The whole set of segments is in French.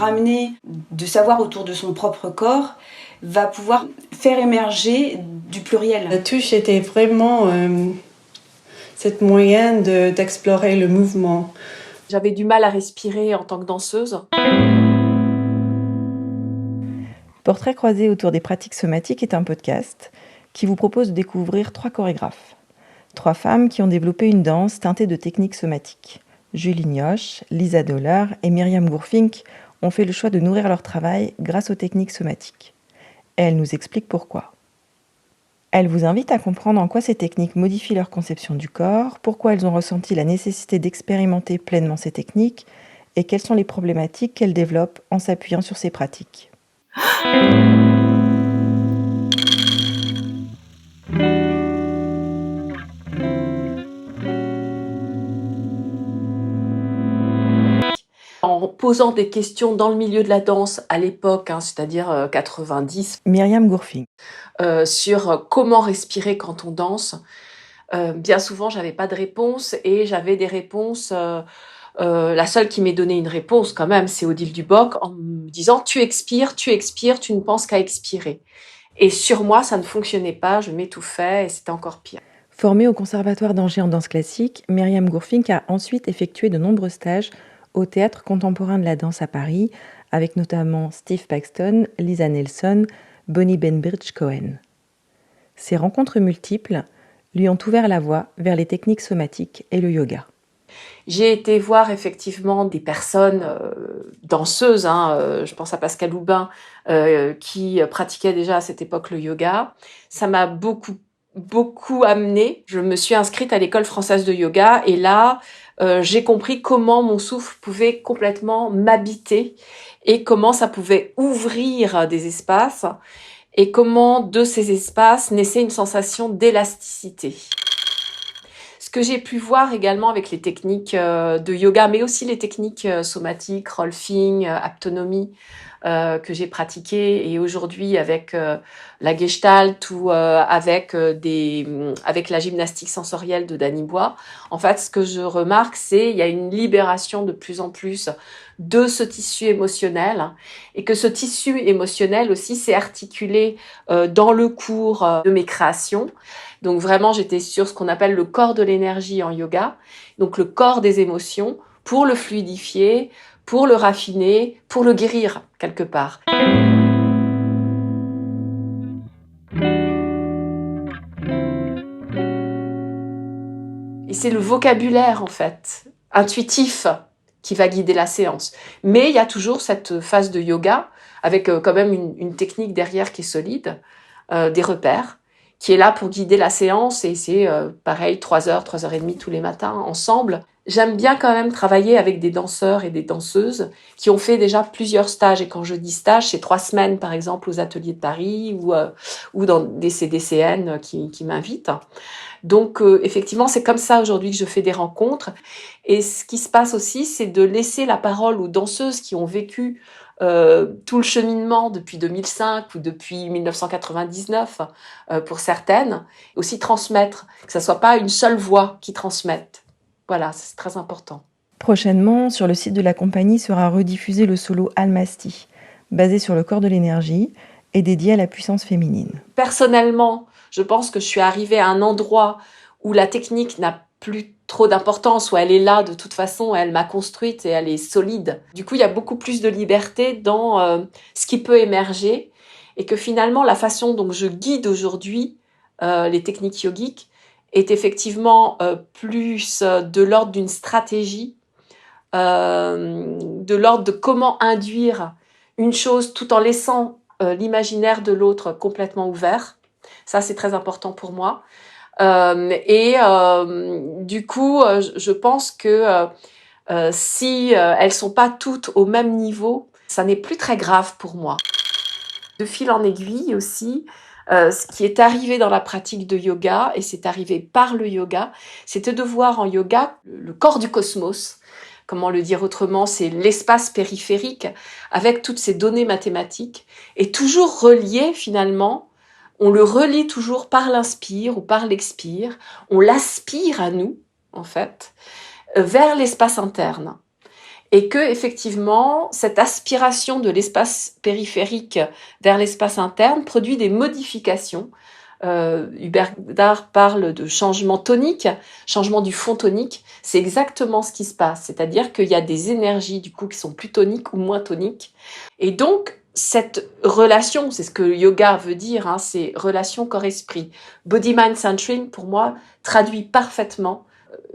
ramener de savoir autour de son propre corps va pouvoir faire émerger du pluriel. La touche était vraiment cette moyen d'explorer le mouvement. J'avais du mal à respirer en tant que danseuse. Portrait croisé autour des pratiques somatiques est un podcast qui vous propose de découvrir 3 chorégraphes. 3 femmes qui ont développé une danse teintée de techniques somatiques. Julie Nioche, Lisa Doller et Myriam Gourfink ont fait le choix de nourrir leur travail grâce aux techniques somatiques. Elles nous expliquent pourquoi. Elles vous invitent à comprendre en quoi ces techniques modifient leur conception du corps, pourquoi elles ont ressenti la nécessité d'expérimenter pleinement ces techniques et quelles sont les problématiques qu'elles développent en s'appuyant sur ces pratiques. En posant des questions dans le milieu de la danse à l'époque, c'est-à-dire 90, Myriam Gourfink. sur comment respirer quand on danse. Bien souvent, j'avais pas de réponse et j'avais des réponses. La seule qui m'ait donné une réponse quand même, c'est Odile Duboc, en me disant tu expires, tu ne penses qu'à expirer. Et sur moi, ça ne fonctionnait pas, je m'étouffais et c'était encore pire. Formée au Conservatoire d'Angers en danse classique, Myriam Gourfink a ensuite effectué de nombreux stages au Théâtre contemporain de la danse à Paris, avec notamment Steve Paxton, Lisa Nelson, Bonnie Benbridge Cohen. Ces rencontres multiples lui ont ouvert la voie vers les techniques somatiques et le yoga. J'ai été voir effectivement des personnes danseuses, je pense à Pascal Loubin, qui pratiquait déjà à cette époque le yoga. Ça m'a beaucoup amenée. Je me suis inscrite à l'école française de yoga et là, j'ai compris comment mon souffle pouvait complètement m'habiter et comment ça pouvait ouvrir des espaces et comment de ces espaces naissait une sensation d'élasticité. Ce que j'ai pu voir également avec les techniques de yoga, mais aussi les techniques somatiques, rolfing, aptonomie, que j'ai pratiquées, et aujourd'hui avec la Gestalt ou avec la gymnastique sensorielle de Dany Bois. En fait, ce que je remarque, c'est il y a une libération de plus en plus de ce tissu émotionnel, et que ce tissu émotionnel aussi s'est articulé dans le cours de mes créations. Donc vraiment, j'étais sur ce qu'on appelle le corps de l'énergie en yoga, donc le corps des émotions, pour le fluidifier, pour le raffiner, pour le guérir quelque part. Et c'est le vocabulaire en fait, intuitif, qui va guider la séance. Mais il y a toujours cette phase de yoga, avec quand même une technique derrière qui est solide, des repères, qui est là pour guider la séance, et c'est pareil, 3h, 3h30 tous les matins, ensemble. J'aime bien quand même travailler avec des danseurs et des danseuses qui ont fait déjà plusieurs stages, et quand je dis stage, c'est 3 semaines par exemple aux ateliers de Paris ou dans des CDCN qui m'invitent. Donc effectivement, c'est comme ça aujourd'hui que je fais des rencontres, et ce qui se passe aussi, c'est de laisser la parole aux danseuses qui ont vécu tout le cheminement depuis 2005 ou depuis 1999 pour certaines, aussi transmettre, que ça soit pas une seule voix qui transmette. Voilà, c'est très important. Prochainement, sur le site de la compagnie sera rediffusé le solo Almasti, basé sur le corps de l'énergie et dédié à la puissance féminine. Personnellement, je pense que je suis arrivée à un endroit où la technique n'a plus trop d'importance, où elle est là de toute façon, elle m'a construite et elle est solide. Du coup, il y a beaucoup plus de liberté dans ce qui peut émerger, et que finalement, la façon dont je guide aujourd'hui les techniques yogiques est effectivement plus de l'ordre d'une stratégie, de l'ordre de comment induire une chose tout en laissant l'imaginaire de l'autre complètement ouvert. Ça, c'est très important pour moi. Du coup, je pense que si elles sont pas toutes au même niveau, ça n'est plus très grave pour moi. De fil en aiguille aussi, ce qui est arrivé dans la pratique de yoga, et c'est arrivé par le yoga, c'était de voir en yoga le corps du cosmos. Comment le dire autrement, c'est l'espace périphérique avec toutes ces données mathématiques, et toujours relié finalement. On le relie toujours par l'inspire ou par l'expire, on l'aspire à nous, en fait, vers l'espace interne. et que effectivement cette aspiration de l'espace périphérique vers l'espace interne produit des modifications. Hubert Dard parle de changement tonique, changement du fond tonique. C'est exactement ce qui se passe, c'est-à-dire qu'il y a des énergies du coup qui sont plus toniques ou moins toniques, et donc cette relation, c'est ce que le yoga veut dire, hein, c'est relation corps-esprit. Body-mind centering, pour moi, traduit parfaitement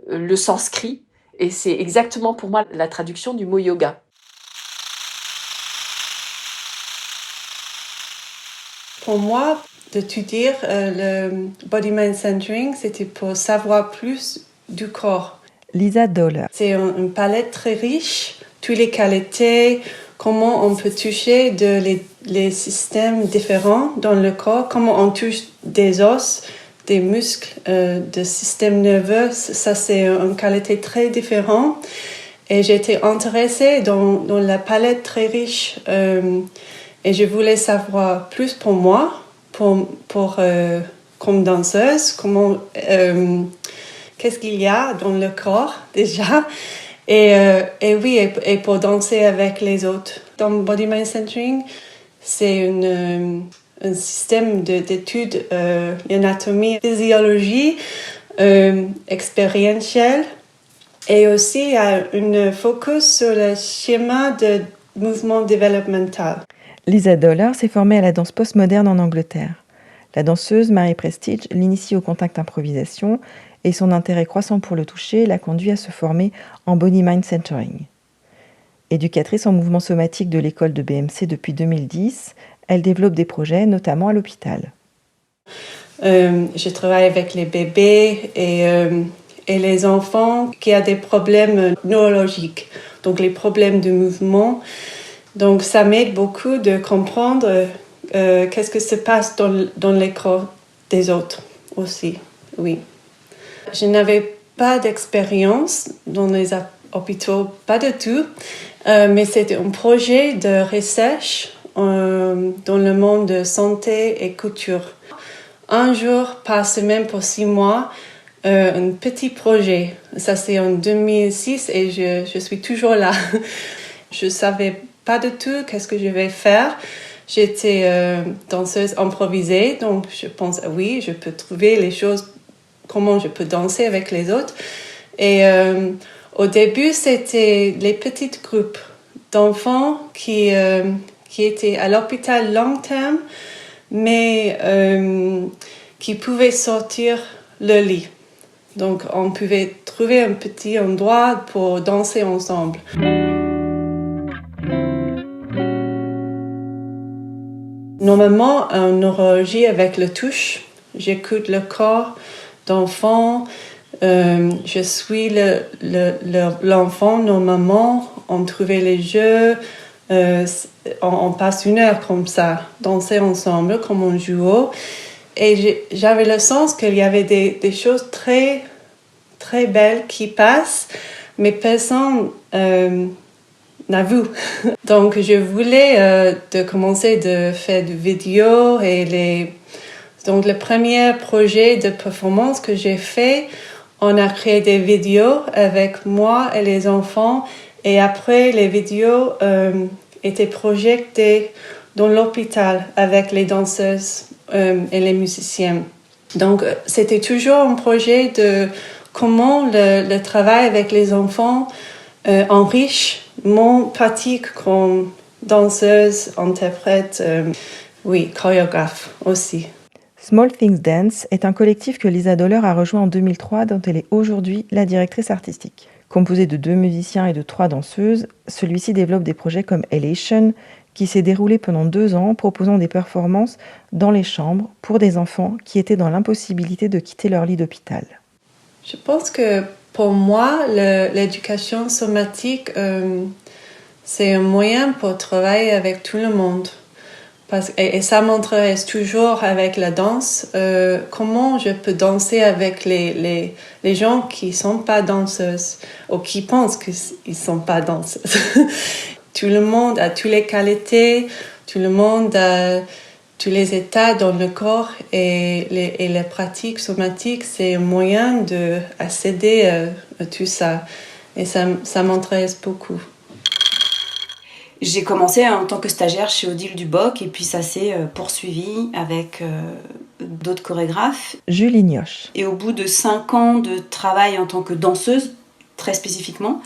le sanskrit, et c'est exactement pour moi la traduction du mot yoga. Pour moi, de tout dire, le body-mind centering, c'était pour savoir plus du corps. Lisa Doller. C'est une palette très riche, toutes les qualités, comment on peut toucher les systèmes différents dans le corps, comment on touche des os, des muscles, des systèmes nerveux. Ça, c'est une qualité très différente. Et j'étais intéressée dans la palette très riche. Et je voulais savoir plus pour moi, comme danseuse, qu'est-ce qu'il y a dans le corps déjà. Et pour danser avec les autres. Dans Body Mind Centering, c'est un système d'études d'anatomie, physiologie, expérientielle, et aussi une focus sur le schéma de mouvement développemental. Lisa Doller s'est formée à la danse postmoderne en Angleterre. La danseuse Mary Prestige l'initie au contact improvisation et son intérêt croissant pour le toucher l'a conduit à se former en Body Mind Centering. Éducatrice en mouvement somatique de l'école de BMC depuis 2010, elle développe des projets, notamment à l'hôpital. Je travaille avec les bébés et les enfants qui ont des problèmes neurologiques, donc les problèmes de mouvement. Donc ça m'aide beaucoup de comprendre qu'est-ce que se passe dans les corps des autres aussi, oui. Je n'avais pas d'expérience dans les hôpitaux, pas du tout, mais c'était un projet de recherche dans le monde de santé et couture. Un jour par semaine pour 6 mois, un petit projet. Ça, c'est en 2006 et je suis toujours là. Je ne savais pas du tout qu'est-ce que je vais faire. J'étais danseuse improvisée, donc je pense, oui, je peux trouver les choses, comment je peux danser avec les autres. Et au début, c'était les petits groupes d'enfants qui étaient à l'hôpital long terme, mais qui pouvaient sortir le lit. Donc, on pouvait trouver un petit endroit pour danser ensemble. Normalement, en neurologie avec le touche, j'écoute le corps d'enfant, je suis l'enfant normalement, on trouvait les jeux, on passe 1 heure comme ça, danser ensemble, comme on joue. Et j'avais le sens qu'il y avait des choses très, très belles qui passent, mais personne n'a vu. Donc, je voulais de commencer de faire des vidéos donc, le premier projet de performance que j'ai fait, on a créé des vidéos avec moi et les enfants. Et après, les vidéos étaient projetées dans l'hôpital avec les danseuses et les musiciens. Donc, c'était toujours un projet de comment le travail avec les enfants enrichit mon pratique comme danseuse, interprète, chorégraphe aussi. Small Things Dance est un collectif que Lisa Doller a rejoint en 2003, dont elle est aujourd'hui la directrice artistique. Composé de 2 musiciens et de 3 danseuses, celui-ci développe des projets comme Elation, qui s'est déroulé pendant 2 ans, proposant des performances dans les chambres pour des enfants qui étaient dans l'impossibilité de quitter leur lit d'hôpital. Je pense que pour moi, l'éducation somatique, c'est un moyen pour travailler avec tout le monde. Et ça m'intéresse toujours avec la danse, comment je peux danser avec les gens qui ne sont pas danseuses ou qui pensent qu'ils ne sont pas danseuses. Tout le monde a toutes les qualités, tout le monde a tous les états dans le corps et les pratiques somatiques, c'est un moyen d'accéder à tout ça. Et ça m'intéresse beaucoup. J'ai commencé en tant que stagiaire chez Odile Duboc et puis ça s'est poursuivi avec d'autres chorégraphes. Julie Nioche. Et au bout de 5 ans de travail en tant que danseuse, très spécifiquement,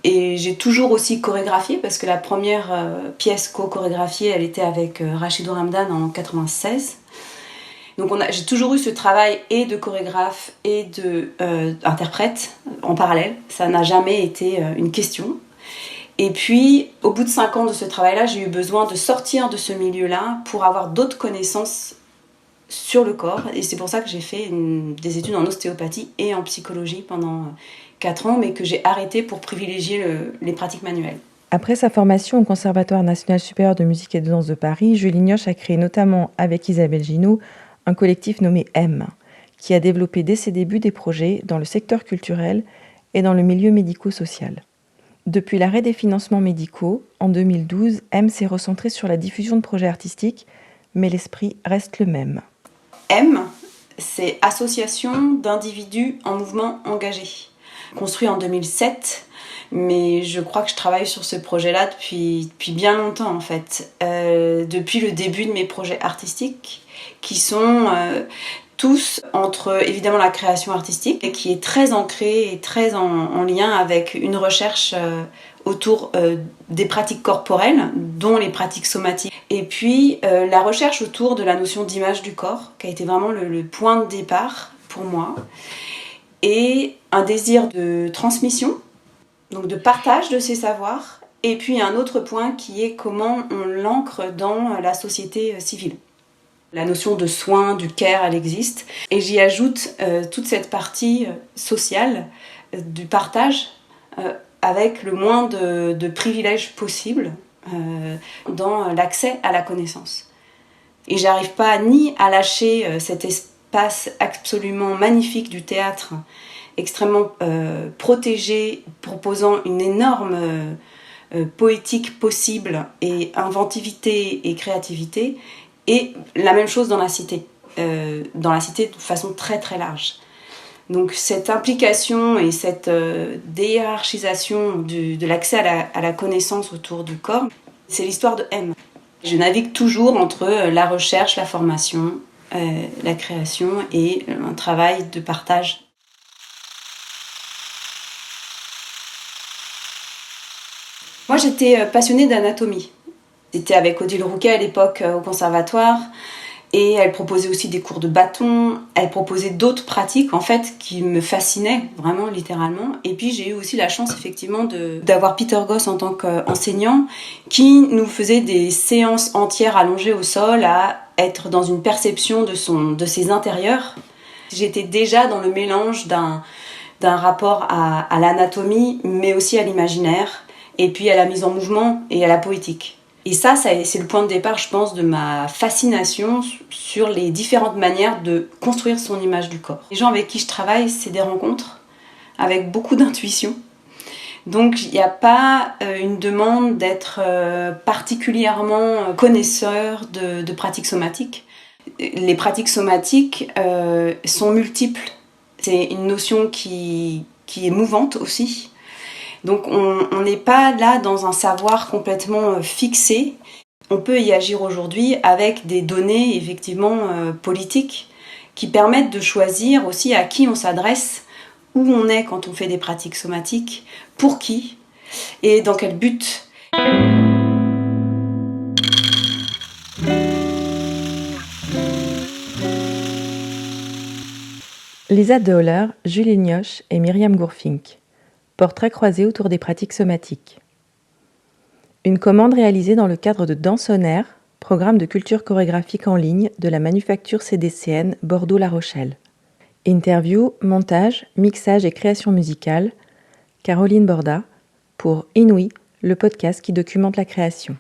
et j'ai toujours aussi chorégraphié parce que la première pièce co-chorégraphiée, elle était avec Rachidou Ramdan en 96. Donc j'ai toujours eu ce travail et de chorégraphe et d'interprète en parallèle. Ça n'a jamais été une question. Et puis, au bout de 5 ans de ce travail-là, j'ai eu besoin de sortir de ce milieu-là pour avoir d'autres connaissances sur le corps. Et c'est pour ça que j'ai fait des études en ostéopathie et en psychologie pendant 4 ans, mais que j'ai arrêté pour privilégier les pratiques manuelles. Après sa formation au Conservatoire national supérieur de musique et de danse de Paris, Julie Nioche a créé notamment avec Isabelle Ginoux un collectif nommé M, qui a développé dès ses débuts des projets dans le secteur culturel et dans le milieu médico-social. Depuis l'arrêt des financements médicaux, en 2012, M s'est recentré sur la diffusion de projets artistiques, mais l'esprit reste le même. M, c'est Association d'individus en mouvement engagé. Construit en 2007, mais je crois que je travaille sur ce projet-là depuis bien longtemps en fait. Depuis le début de mes projets artistiques, qui sont tous entre évidemment la création artistique, et qui est très ancrée et très en lien avec une recherche autour des pratiques corporelles, dont les pratiques somatiques. Et puis la recherche autour de la notion d'image du corps, qui a été vraiment le point de départ pour moi. Et un désir de transmission, donc de partage de ces savoirs. Et puis un autre point qui est comment on l'ancre dans la société civile. La notion de soin, du care, elle existe. Et j'y ajoute toute cette partie sociale du partage avec le moins de privilèges possibles dans l'accès à la connaissance. Et j'arrive pas ni à lâcher cet espace absolument magnifique du théâtre, extrêmement protégé, proposant une énorme poétique possible et inventivité et créativité, et la même chose dans la cité de façon très très large. Donc cette implication et cette déhiérarchisation de l'accès à la connaissance autour du corps, c'est l'histoire de M. Je navigue toujours entre la recherche, la formation, la création et un travail de partage. Moi j'étais passionnée d'anatomie. J'étais avec Odile Rouquet à l'époque au conservatoire et elle proposait aussi des cours de bâton, elle proposait d'autres pratiques en fait qui me fascinaient vraiment littéralement. Et puis j'ai eu aussi la chance effectivement d'avoir Peter Goss en tant qu'enseignant qui nous faisait des séances entières allongées au sol à être dans une perception de ses intérieurs. J'étais déjà dans le mélange d'un rapport à l'anatomie mais aussi à l'imaginaire et puis à la mise en mouvement et à la poétique. Et ça, c'est le point de départ, je pense, de ma fascination sur les différentes manières de construire son image du corps. Les gens avec qui je travaille, c'est des rencontres avec beaucoup d'intuition. Donc, il n'y a pas une demande d'être particulièrement connaisseur de pratiques somatiques. Les pratiques somatiques sont multiples. C'est une notion qui est mouvante aussi. Donc on n'est pas là dans un savoir complètement fixé. On peut y agir aujourd'hui avec des données effectivement politiques qui permettent de choisir aussi à qui on s'adresse, où on est quand on fait des pratiques somatiques, pour qui et dans quel but. Lisa Döhler, Julie Nioche et Myriam Gourfink. Portrait croisé autour des pratiques somatiques. Une commande réalisée dans le cadre de Dansonnaire, programme de culture chorégraphique en ligne de la manufacture CDCN Bordeaux-La Rochelle. Interview, montage, mixage et création musicale, Caroline Borda, pour Inouï, le podcast qui documente la création.